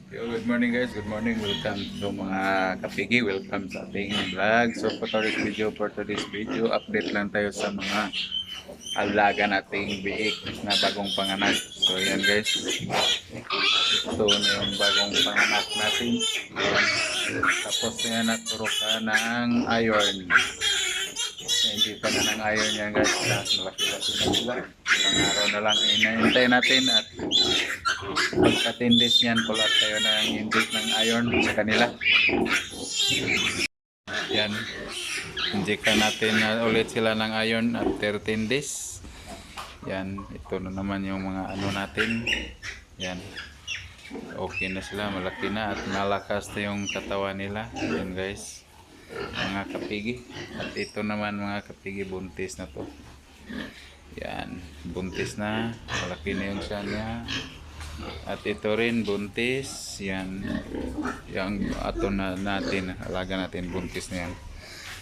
Yo, good morning guys, good morning. Welcome to mga kapigi. Welcome sa ating vlog. So for today's video, update lang tayo sa mga alaga nating biik na bagong panganak. So yan guys, ito na yung bagong panganak natin. Ayan. Tapos yan naturo ka ng iron. Hindi pa na ng iron yan guys. Malaki-laki na sila. Ilang araw na lang inahintay natin at pagkatindis niyan, pulat tayo ng indis ng iron sa kanila. Yan. Injectan natin na ulit sila ng iron at 13 days. Yan. Ito na naman yung mga ano natin. Yan. Okay na sila. Malaki na at malakas na yung katawan nila. Yan guys. Mga kapigi. At ito naman mga kapigi, buntis na to. Yan. Buntis na. Malaki na yung siya niya. At ito rin buntis. Yan. Yung ato na natin, alaga natin, buntis na yan.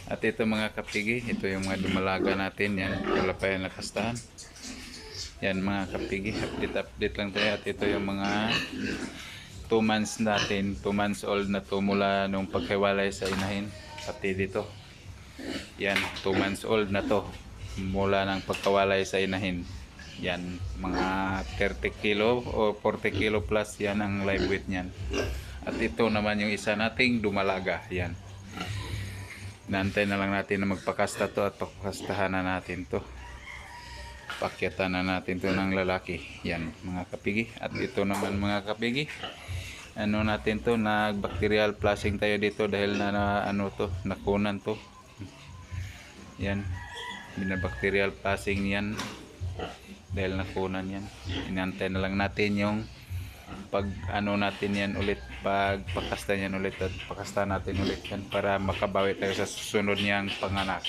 At ito mga kapigi, ito yung mga dumalaga natin. Yan, wala pa yan nakastahan. Yan mga kapigi, update lang tayo. At ito yung mga 2 months natin, 2 months old na to mula nung paghiwalay sa inahin. Pati dito. Yan, 2 months old na to mula ng pagkawalay sa inahin. Yan, mga 30 kilo o 40 kilo plus yan ang live weight niyan. At ito naman yung isa nating dumalaga. Yan. Naantay na lang natin na magpakasta to at pagpakastahan na natin to. Pakyatan na natin to ng lalaki. Yan, mga kapigi. At ito naman mga kapigi, ano natin to, nag-bacterial flushing tayo dito dahil na ano to, nakunan to. Yan, binabacterial flushing yan dahil nakunan yan. Inantay na lang natin yung pag ano natin yan ulit, pag pakasta yan ulit at pakasta natin ulit yan para makabawi tayo sa susunod niyang panganak.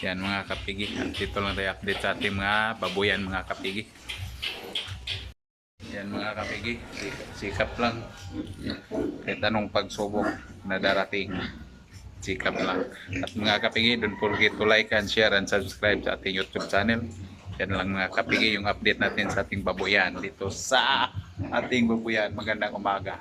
Yan mga kapigi, at dito lang tayo update sa ating mga babuyan mga kapigi. Yan mga kapigi, sikap lang kahit anong pagsubok na darating, sikap lang. At mga kapigi, don't forget to like and share and subscribe sa ating YouTube channel. Yan lang mga kapigi yung update natin sa ating babuyan dito sa ating babuyan. Magandang umaga.